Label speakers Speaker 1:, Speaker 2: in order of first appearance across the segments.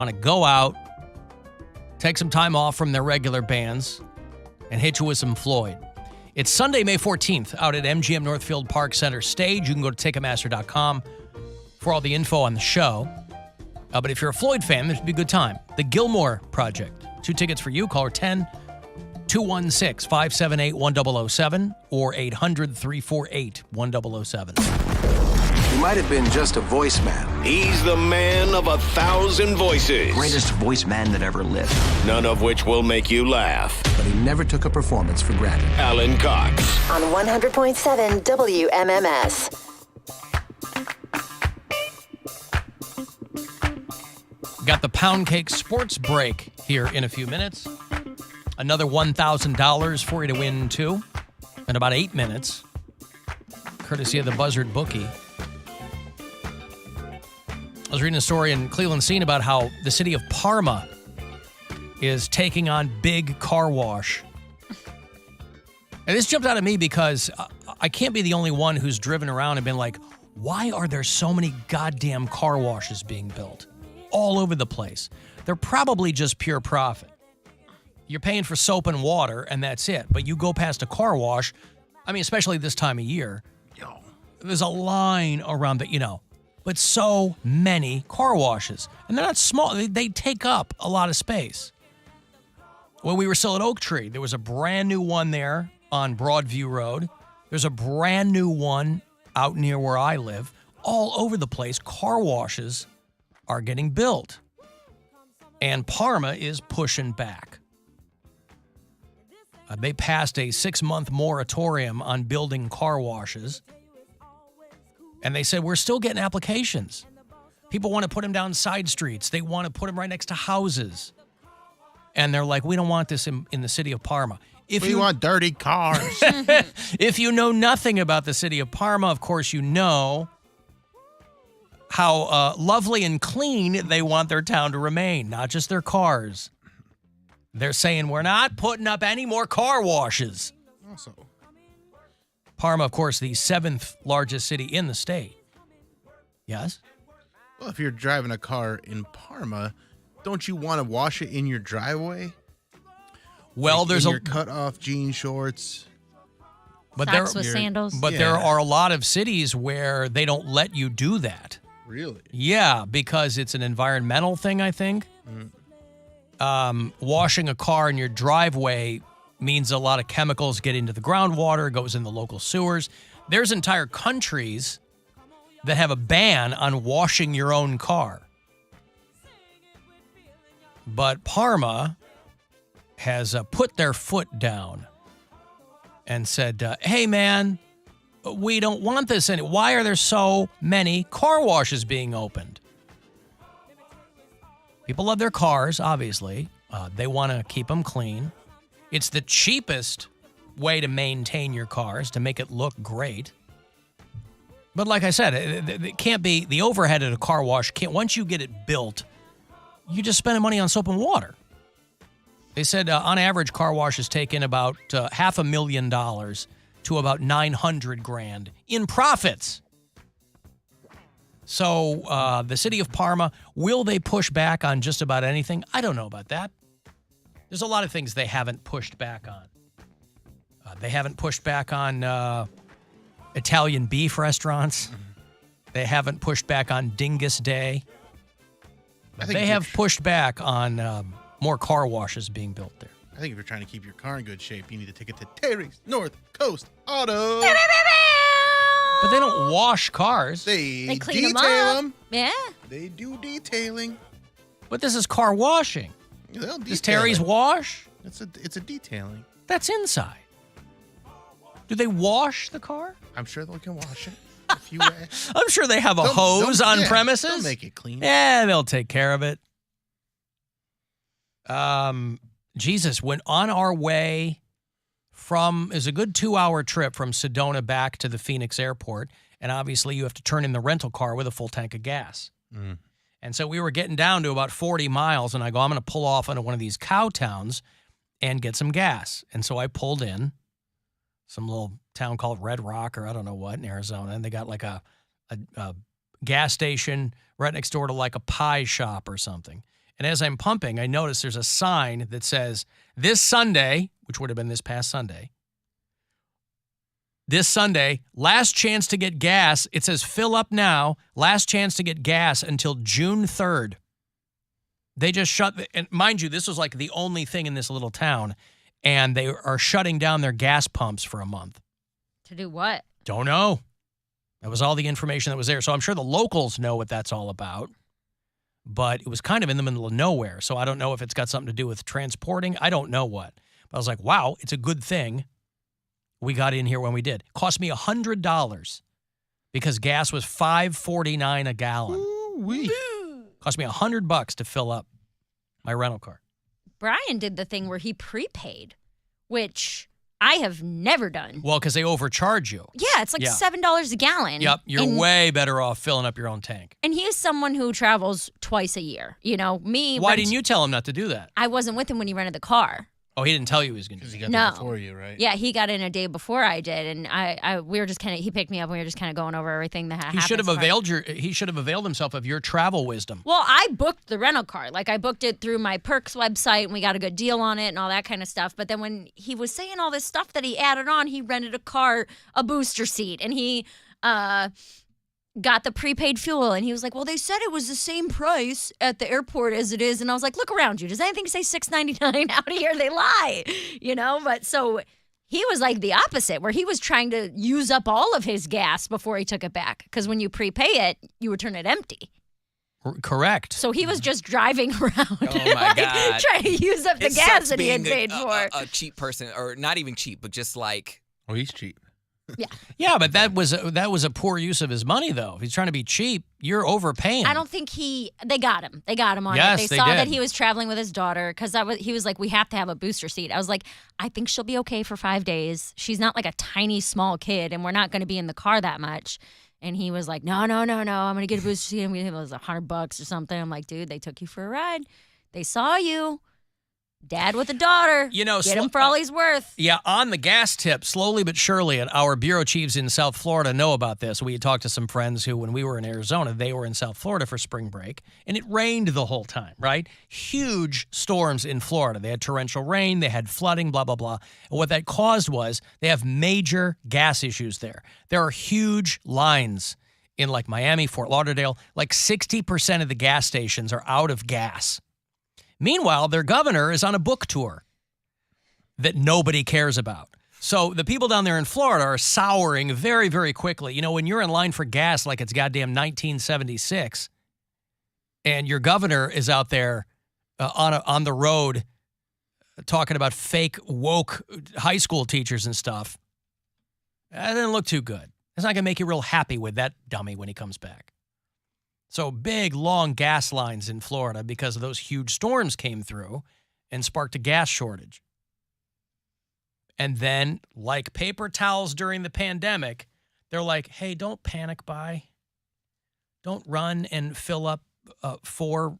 Speaker 1: want to go out, take some time off from their regular bands, and hit you with some Floyd. It's Sunday, May 14th, out at MGM Northfield Park Center stage. You can go to Ticketmaster.com for all the info on the show. But if you're a Floyd fan, this would be a good time. The Gilmore Project. 2 tickets for you. Caller 10-216-578-1007 or 800-348-1007.
Speaker 2: He might have been just a voice man.
Speaker 3: He's the man of 1,000 voices.
Speaker 4: Greatest voice man that ever lived.
Speaker 3: None of which will make you laugh.
Speaker 2: But he never took a performance for granted.
Speaker 3: Alan Cox.
Speaker 5: On 100.7 WMMS.
Speaker 1: Got the Poundcake Sports Break here in a few minutes. Another $1,000 for you to win, too, in about 8 minutes, courtesy of the Buzzard Bookie. I was reading a story in Cleveland Scene about how the city of Parma is taking on big car wash. And this jumped out at me because I can't be the only one who's driven around and been like, why are there so many goddamn car washes being built all over the place? They're probably just pure profit. You're paying for soap and water, and that's it. But you go past a car wash, I mean, especially this time of year, there's a line around the, but so many car washes. And they're not small. They take up a lot of space. When we were still at Oak Tree, there was a brand new one there on Broadview Road. There's a brand new one out near where I live. All over the place, car washes are getting built. And Parma is pushing back. They passed a 6-month moratorium on building car washes. And they said, we're still getting applications. People want to put them down side streets. They want to put them right next to houses. And they're like, we don't want this in the city of Parma.
Speaker 6: We want dirty cars.
Speaker 1: If you know nothing about the city of Parma, of course you know how lovely and clean they want their town to remain, not just their cars. They're saying, we're not putting up any more car washes.
Speaker 6: Also,
Speaker 1: Parma, of course, the 7th largest city in the state. Yes?
Speaker 6: well, if you're driving a car in Parma, don't you want to wash it in your driveway?
Speaker 1: Well,
Speaker 6: like
Speaker 1: there's
Speaker 6: in your cut-off jean shorts.
Speaker 1: But
Speaker 7: Socks with sandals.
Speaker 1: But there are a lot of cities where they don't let you do that.
Speaker 6: Really?
Speaker 1: Yeah, because it's an environmental thing, I think. Washing a car in your driveway means a lot of chemicals get into the groundwater, goes in the local sewers. There's entire countries that have a ban on washing your own car. But Parma has put their foot down and said, hey, man, we don't want this. Why are there so many car washes being opened? People love their cars, obviously. They want to keep them clean. It's the cheapest way to maintain your cars, to make it look great. But like I said, it can't be the overhead at a car wash. Once you get it built, you just spend money on soap and water. They said on average, car washes take in about $500,000 to about $900,000 in profits. So the city of Parma, will they push back on just about anything? I don't know about that. There's a lot of things they haven't pushed back on. They haven't pushed back on Italian beef restaurants. They haven't pushed back on Dingus Day. They have pushed back on more car washes being built there.
Speaker 6: I think if you're trying to keep your car in good shape, you need to take it to Terry's North Coast Auto.
Speaker 1: But they don't wash cars.
Speaker 6: They
Speaker 7: clean
Speaker 6: detail them.
Speaker 7: Yeah.
Speaker 6: They do detailing.
Speaker 1: But this is car washing.
Speaker 6: They'll
Speaker 1: Does
Speaker 6: detail
Speaker 1: Terry's
Speaker 6: it.
Speaker 1: wash?
Speaker 6: It's a detailing.
Speaker 1: That's inside. Do they wash the car?
Speaker 6: I'm sure they can wash it. If you
Speaker 1: I'm sure they have a hose on premises.
Speaker 6: They'll make it clean.
Speaker 1: Yeah, they'll take care of it. Jesus, went on our way from, is a good 2-hour trip from Sedona back to the Phoenix airport. And obviously you have to turn in the rental car with a full tank of gas. And so we were getting down to about 40 miles, and I go, I'm going to pull off into one of these cow towns and get some gas. And so I pulled in some little town called Red Rock, or I don't know what, in Arizona, and they got like a gas station right next door to like a pie shop or something. And as I'm pumping, I notice there's a sign that says, this Sunday, which would have been this past Sunday, this Sunday, last chance to get gas. It says fill up now, last chance to get gas until June 3rd. They just and mind you, this was like the only thing in this little town, and they are shutting down their gas pumps for a month.
Speaker 7: To do what?
Speaker 1: Don't know. That was all the information that was there. So I'm sure the locals know what that's all about, but it was kind of in the middle of nowhere. So I don't know if it's got something to do with transporting. I don't know what. But I was like, wow, it's a good thing we got in here when we did. It cost me $100 because gas was $5.49 a gallon.
Speaker 6: Ooh-wee.
Speaker 1: Cost me $100 to fill up my rental car.
Speaker 7: Brian did the thing where he prepaid, which I have never done.
Speaker 1: Well, because they overcharge you.
Speaker 7: Yeah, it's like $7 a gallon.
Speaker 1: Yep, you're way better off filling up your own tank.
Speaker 7: And he's someone who travels twice a year. You know, me.
Speaker 1: Why didn't you tell him not to do that?
Speaker 7: I wasn't with him when he rented the car.
Speaker 1: Oh, he didn't tell you he was going to do
Speaker 6: Because
Speaker 1: that.
Speaker 6: he got there before you, right?
Speaker 7: Yeah, he got in a day before I did, and we were just kind of. He picked me up, and we were just kind of going over everything that happened.
Speaker 1: He should have availed himself of your travel wisdom.
Speaker 7: Well, I booked the rental car. Like I booked it through my Perks website, and we got a good deal on it, and all that kind of stuff. But then when he was saying all this stuff that he added on, he rented a booster seat, and he got the prepaid fuel, and he was like, well, they said it was the same price at the airport as it is. And I was like, look around you. Does anything say $6.99 out here? They lie, you know? But so he was like the opposite, where he was trying to use up all of his gas before he took it back. Because when you prepay it, you return it empty.
Speaker 1: Correct.
Speaker 7: So he was just driving around,
Speaker 8: Oh my God.
Speaker 7: trying to use up the
Speaker 8: It
Speaker 7: gas
Speaker 8: sucks
Speaker 7: that he had
Speaker 8: being
Speaker 7: paid for.
Speaker 8: a cheap person, or not even cheap, but just like.
Speaker 6: Oh, he's cheap.
Speaker 1: Yeah, but that was a poor use of his money, though. If he's trying to be cheap, you're overpaying.
Speaker 7: I don't think they got him. They got him on
Speaker 1: Yes,
Speaker 7: it.
Speaker 1: they
Speaker 7: They saw
Speaker 1: did.
Speaker 7: that he was traveling with his daughter because he was like, we have to have a booster seat. I was like, I think she'll be okay for 5 days. She's not like a tiny, small kid, and we're not going to be in the car that much. And he was like, no, I'm going to get a booster seat. I'm going to give it was $100 or something. I'm like, dude, they took you for a ride. They saw you. Dad with a daughter.
Speaker 1: You know,
Speaker 7: get him for all he's worth.
Speaker 1: Yeah, on the gas tip, slowly but surely, and our bureau chiefs in South Florida know about this. We had talked to some friends who, when we were in Arizona, they were in South Florida for spring break, and it rained the whole time, right? Huge storms in Florida. They had torrential rain, they had flooding, blah, blah, blah. And what that caused was they have major gas issues there. There are huge lines in like Miami, Fort Lauderdale. Like 60% of the gas stations are out of gas. Meanwhile, their governor is on a book tour that nobody cares about. So the people down there in Florida are souring very, very quickly. You know, when you're in line for gas like it's goddamn 1976, and your governor is out there on the road talking about fake woke high school teachers and stuff, that didn't look too good. It's not going to make you real happy with that dummy when he comes back. So big, long gas lines in Florida because of those huge storms came through and sparked a gas shortage. And then, like paper towels during the pandemic, they're like, hey, don't panic buy. Don't run and fill up 4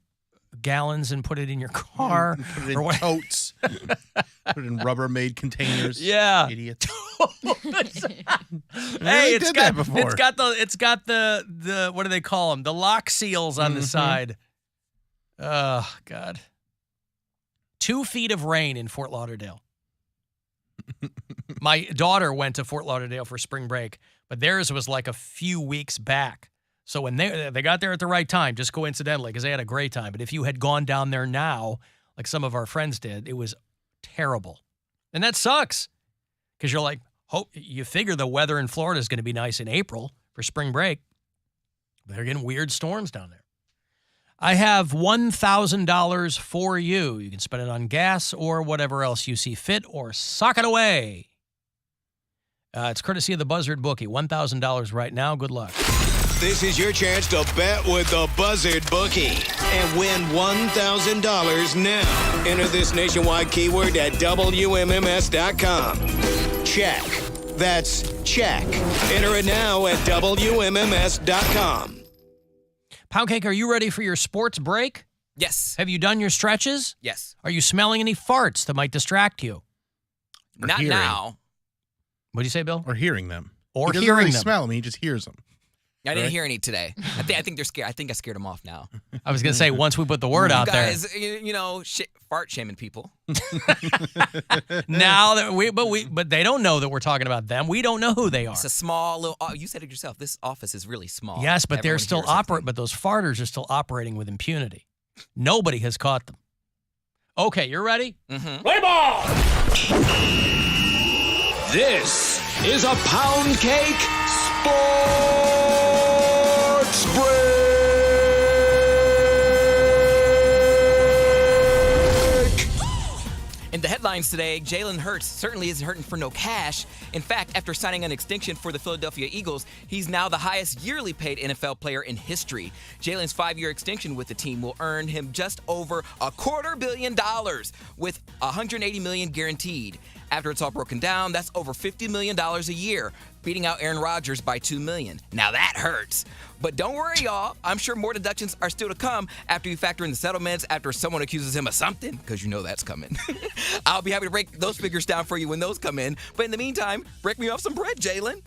Speaker 1: gallons and put it in your car.
Speaker 6: Put it in totes. Put it in Rubbermaid containers.
Speaker 1: Yeah.
Speaker 6: Idiot.
Speaker 1: Hey,
Speaker 6: did that before.
Speaker 1: It's got the what do they call them? The lock seals on the side. Oh God. 2 feet of rain in Fort Lauderdale. My daughter went to Fort Lauderdale for spring break, but theirs was like a few weeks back. So when they got there at the right time, just coincidentally, because they had a great time. But if you had gone down there now, like some of our friends did, it was terrible. And that sucks because you're like, you figure the weather in Florida is going to be nice in April for spring break. But they're getting weird storms down there. I have $1,000 for you. You can spend it on gas or whatever else you see fit, or sock it away. It's courtesy of the Buzzard Bookie. $1,000 right now. Good luck.
Speaker 3: This is your chance to bet with the Buzzard Bookie and win $1,000 now. Enter this nationwide keyword at WMMS.com. Check. That's check. Enter it now at WMMS.com.
Speaker 1: Poundcake, are you ready for your sports break?
Speaker 8: Yes.
Speaker 1: Have you done your stretches?
Speaker 8: Yes.
Speaker 1: Are you smelling any farts that might distract you?
Speaker 8: Not
Speaker 6: hearing.
Speaker 8: now.
Speaker 1: What do you say, Bill?
Speaker 6: Or hearing them.
Speaker 1: Or
Speaker 6: he doesn't
Speaker 1: hearing
Speaker 6: really
Speaker 1: them.
Speaker 6: smell them. He just hears them.
Speaker 8: I didn't hear any today. I think they're scared. I think I scared them off now.
Speaker 1: I was going to say, once we put the word out there.
Speaker 8: Guys, you know, fart shaming people.
Speaker 1: Now that but they don't know that we're talking about them. We don't know who they are.
Speaker 8: It's a small little. You said it yourself. This office is really small.
Speaker 1: Yes, but they're
Speaker 8: Everyone
Speaker 1: still
Speaker 8: hears everything.
Speaker 1: operating. But those farters are still operating with impunity. Nobody has caught them. Okay, you're ready?
Speaker 8: Mm-hmm.
Speaker 3: Play ball! This is a Poundcake Sports Break!
Speaker 8: In the headlines today, Jalen Hurts certainly isn't hurting for no cash. In fact, after signing an extension for the Philadelphia Eagles, he's now the highest yearly paid NFL player in history. Jalen's 5-year extension with the team will earn him just over $250 million, with $180 million guaranteed. After it's all broken down, that's over $50 million a year, beating out Aaron Rodgers by $2 million. Now that hurts. But don't worry, y'all. I'm sure more deductions are still to come after you factor in the settlements after someone accuses him of something, because you know that's coming. I'll be happy to break those figures down for you when those come in. But in the meantime, break me off some bread, Jalen.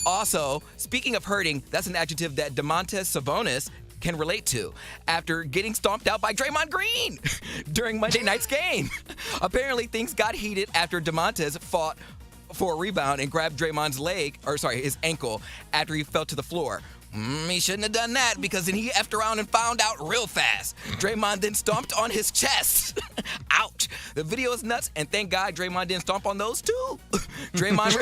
Speaker 8: Also, speaking of hurting, that's an adjective that Domantas Sabonis can relate to after getting stomped out by Draymond Green during Monday night's game. Apparently, things got heated after Domantas fought for a rebound and grabbed Draymond's his ankle after he fell to the floor. He shouldn't have done that because then he effed around and found out real fast. Draymond then stomped on his chest. Ouch. The video is nuts, and thank God Draymond didn't stomp on those too. Draymond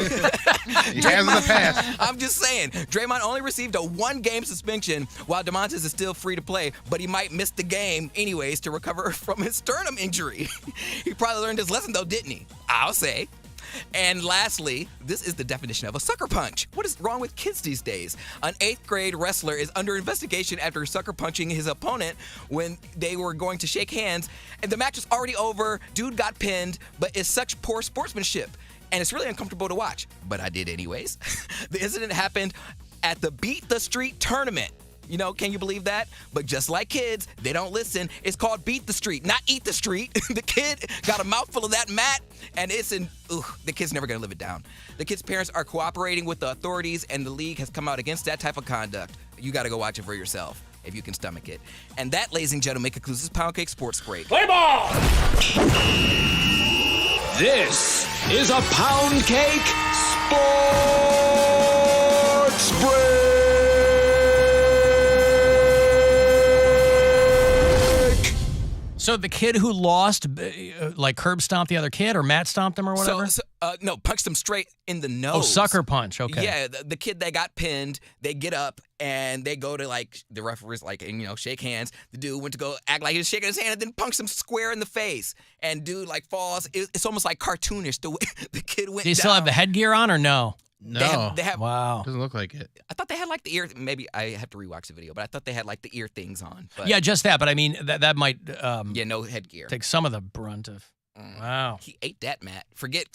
Speaker 6: He has in the past.
Speaker 8: I'm just saying, Draymond only received a 1-game suspension while Domantas is still free to play, but he might miss the game anyways to recover from his sternum injury. He probably learned his lesson though, didn't he? I'll say. And lastly, this is the definition of a sucker punch. What is wrong with kids these days? An 8th grade wrestler is under investigation after sucker punching his opponent when they were going to shake hands. And the match was already over. Dude got pinned, but it's such poor sportsmanship. And it's really uncomfortable to watch. But I did anyways. The incident happened at the Beat the Street tournament. You know, can you believe that? But just like kids, they don't listen. It's called Beat the Street, not Eat the Street. The kid got a mouthful of that mat, and the kid's never going to live it down. The kid's parents are cooperating with the authorities, and the league has come out against that type of conduct. You got to go watch it for yourself if you can stomach it. And that, ladies and gentlemen, concludes this Poundcake Sports Break.
Speaker 3: Play ball! This is a Poundcake Sports Break!
Speaker 1: So the kid who lost, like curb stomped the other kid, or Matt stomped him, or whatever?
Speaker 8: No, punched him straight in the nose.
Speaker 1: Oh, sucker punch. Okay.
Speaker 8: Yeah, the kid that got pinned, they get up and they go to like the referees, shake hands. The dude went to go act like he was shaking his hand and then punched him square in the face. And dude falls. It's almost like cartoonish the way the kid went.
Speaker 1: Do you still have the headgear on or no?
Speaker 6: No.
Speaker 8: They have.
Speaker 1: Wow.
Speaker 6: Doesn't look like it.
Speaker 8: I thought they had like the ear. Maybe I have to rewatch the video, but I thought they had like the ear things on. But
Speaker 1: Yeah, just that. But I mean, that might
Speaker 8: no headgear.
Speaker 1: take some of the brunt of. Wow.
Speaker 8: He ate that, Matt. Forget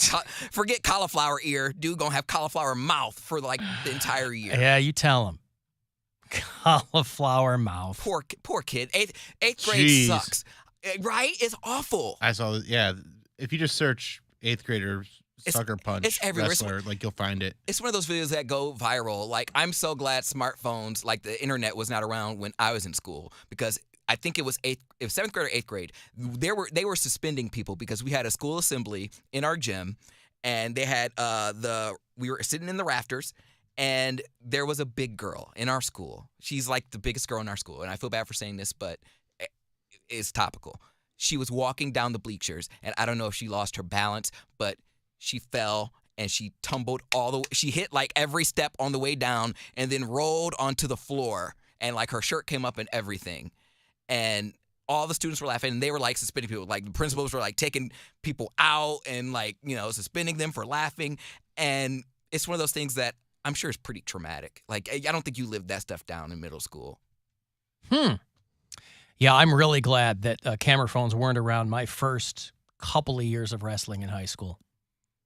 Speaker 8: cauliflower ear. Dude gonna have cauliflower mouth for like the entire year.
Speaker 1: Yeah, you tell him. Cauliflower mouth.
Speaker 8: Poor kid. Eighth grade
Speaker 6: Jeez.
Speaker 8: sucks. Right? It's awful.
Speaker 6: I saw. Yeah, if you just search 8th grader sucker punch
Speaker 8: it's everywhere.
Speaker 6: wrestler, like you'll find it.
Speaker 8: It's one of those videos that go viral. Like, I'm so glad smartphones, like the internet, was not around when I was in school, because I think it was 7th grade or 8th grade. They were suspending people because we had a school assembly in our gym, and they had we were sitting in the rafters, and there was a big girl in our school. She's like the biggest girl in our school, and I feel bad for saying this, but it's topical. She was walking down the bleachers, and I don't know if she lost her balance, but she fell and she tumbled all the way. She hit like every step on the way down and then rolled onto the floor, and like her shirt came up and everything. And all the students were laughing, and they were like suspending people. Like the principals were like taking people out and like, suspending them for laughing. And it's one of those things that I'm sure is pretty traumatic. Like, I don't think you lived that stuff down in middle school.
Speaker 1: Yeah, I'm really glad that camera phones weren't around my first couple of years of wrestling in high school,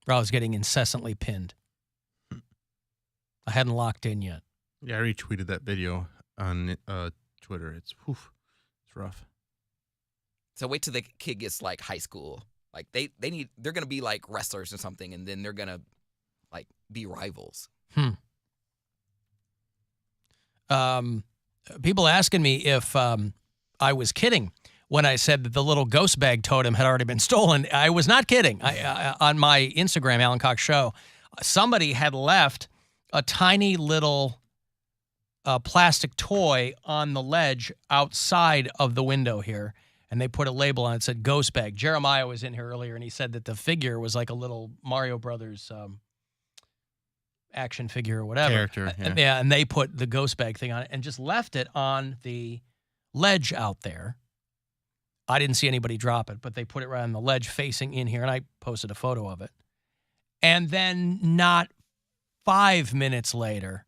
Speaker 1: where I was getting incessantly pinned. I hadn't locked in yet.
Speaker 6: Yeah, I retweeted that video on Twitter. It's rough.
Speaker 8: So wait till the kid gets like high school. Like they're gonna be like wrestlers or something, and then they're gonna like be rivals.
Speaker 1: People asking me if I was kidding when I said that the little ghost bag totem had already been stolen. I was not kidding. On my Instagram, Alan Cox Show, somebody had left a tiny little plastic toy on the ledge outside of the window here, and they put a label on it that said ghost bag. Jeremiah was in here earlier, and he said that the figure was like a little Mario Brothers action figure or whatever.
Speaker 6: Character, yeah.
Speaker 1: Yeah, and they put the ghost bag thing on it and just left it on the ledge out there. I didn't see anybody drop it, but they put it right on the ledge facing in here, and I posted a photo of it. And then not 5 minutes later,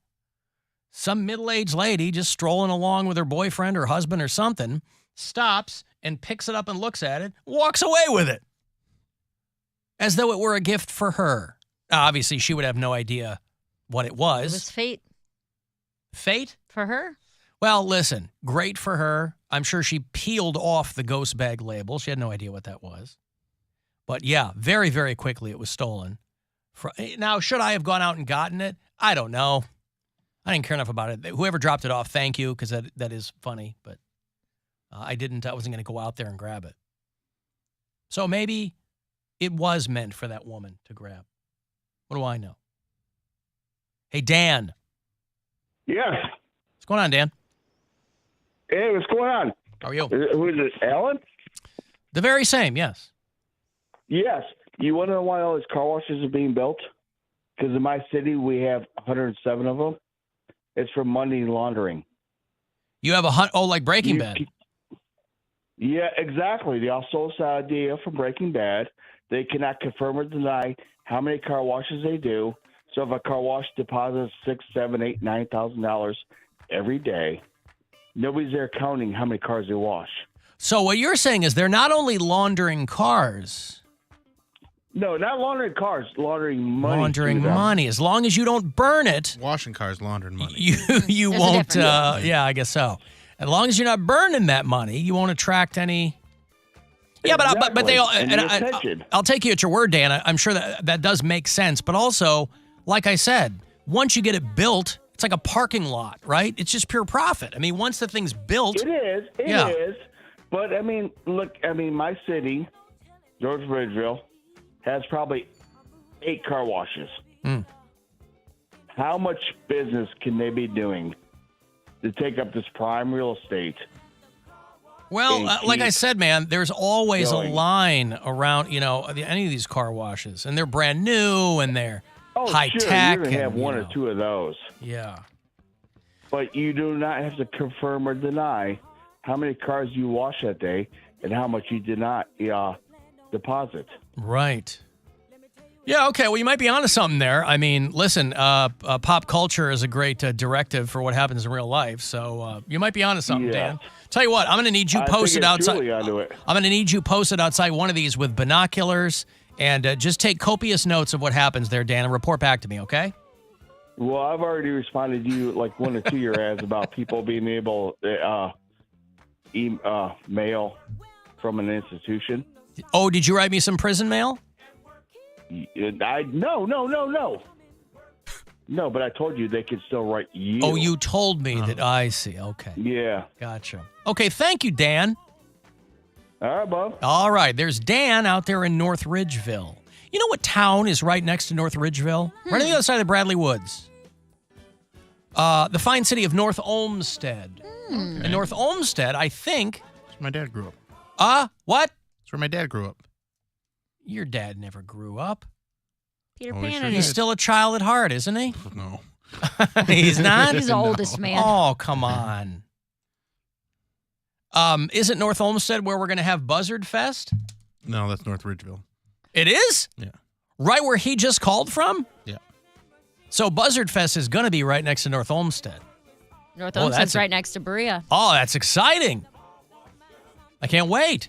Speaker 1: some middle-aged lady just strolling along with her boyfriend or husband or something stops and picks it up and looks at it, walks away with it, as though it were a gift for her. Obviously, she would have no idea what it was.
Speaker 7: It was fate.
Speaker 1: Fate?
Speaker 7: For her?
Speaker 1: Well, listen, great for her. I'm sure she peeled off the ghost bag label. She had no idea what that was. But yeah, very, very quickly it was stolen. Now, should I have gone out and gotten it? I don't know. I didn't care enough about it. Whoever dropped it off, thank you, because that is funny. But I wasn't going to go out there and grab it. So maybe it was meant for that woman to grab. What do I know? Hey, Dan.
Speaker 9: Yes.
Speaker 1: What's going on, Dan?
Speaker 9: Hey, what's going on?
Speaker 1: How are you?
Speaker 9: Who is it, Alan?
Speaker 1: The very same, yes.
Speaker 9: Yes. You want to know why all these car washes are being built? Because in my city, we have 107 of them. It's for money laundering.
Speaker 1: You have like Breaking Bad.
Speaker 9: Yeah, exactly. They also saw idea from Breaking Bad. They cannot confirm or deny how many car washes they do. So if a car wash deposits $6,000, $7,000, $8,000, $9,000 every day, nobody's there counting how many cars they wash.
Speaker 1: So what you're saying is they're not only laundering cars.
Speaker 9: No, not laundering cars, laundering money.
Speaker 1: Laundering money. As long as you don't burn it.
Speaker 6: Washing cars, laundering money.
Speaker 1: You won't. Yeah, I guess so. As long as you're not burning that money, you won't attract any. Yeah,
Speaker 9: exactly.
Speaker 1: but they all. I'll take you at your word, Dan. I'm sure that does make sense. But also, like I said, once you get it built, it's like a parking lot, right? It's just pure profit. I mean, once the thing's built.
Speaker 9: It is. It is. But, I mean, look, my city, George Ridgeville, has probably 8 car washes. How much business can they be doing to take up this prime real estate?
Speaker 1: Well, like I said, man, there's always a line around, any of these car washes, and they're brand new and they're high tech.
Speaker 9: You're going to have one or two of those.
Speaker 1: Yeah.
Speaker 9: But you do not have to confirm or deny how many cars you wash that day and how much you did not deposit.
Speaker 1: Right. Yeah, okay. Well, you might be onto something there. I mean, listen, pop culture is a great directive for what happens in real life. So you might be onto something, Dan. Tell you what, I'm going to need you posted outside. I'm going to need you posted outside one of these with binoculars and just take copious notes of what happens there, Dan, and report back to me, okay?
Speaker 9: Well, I've already responded to you like 1 or 2 your ads about people being able to mail from an institution.
Speaker 1: Oh, did you write me some prison mail?
Speaker 9: No. No, but I told you they could still write you.
Speaker 1: Oh, you told me that. I see. Okay.
Speaker 9: Yeah.
Speaker 1: Gotcha. Okay, thank you, Dan.
Speaker 9: All right, Bob.
Speaker 1: All right, there's Dan out there in North Ridgeville. You know what town is right next to North Ridgeville? Right on the other side of Bradley Woods. The fine city of North Olmsted. And North Olmsted, I think.
Speaker 6: That's where my dad grew up.
Speaker 1: What?
Speaker 6: That's where my dad grew up.
Speaker 1: Your dad never grew up.
Speaker 7: Peter Pan.
Speaker 1: He's still a child at heart, isn't he?
Speaker 6: No.
Speaker 1: He's not?
Speaker 7: He's the oldest man.
Speaker 1: Oh, come on. Isn't North Olmsted where we're going to have Buzzard Fest?
Speaker 6: No, that's North Ridgeville.
Speaker 1: It is?
Speaker 6: Yeah.
Speaker 1: Right where he just called from?
Speaker 6: Yeah.
Speaker 1: So Buzzard Fest is going to be right next to North Olmsted.
Speaker 7: North Olmsted's right next to Berea.
Speaker 1: Oh, that's exciting. I can't wait.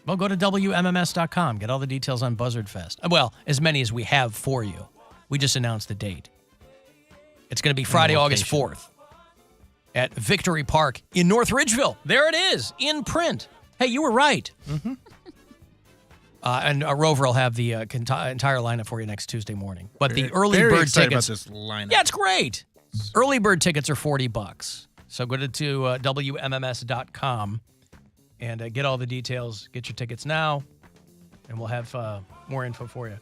Speaker 1: Well, go to WMMS.com. Get all the details on Buzzard Fest. Well, as many as we have for you. We just announced the date. It's going to be Friday, August 4th at Victory Park in North Ridgeville. There it is, in print. Hey, you were right. Mm-hmm. And Rover will have the entire lineup for you next Tuesday morning. But the early bird tickets.
Speaker 6: About this lineup.
Speaker 1: Yeah, it's great. Early bird tickets are $40. So go to WMMS.com and get all the details. Get your tickets now, and we'll have more info for you.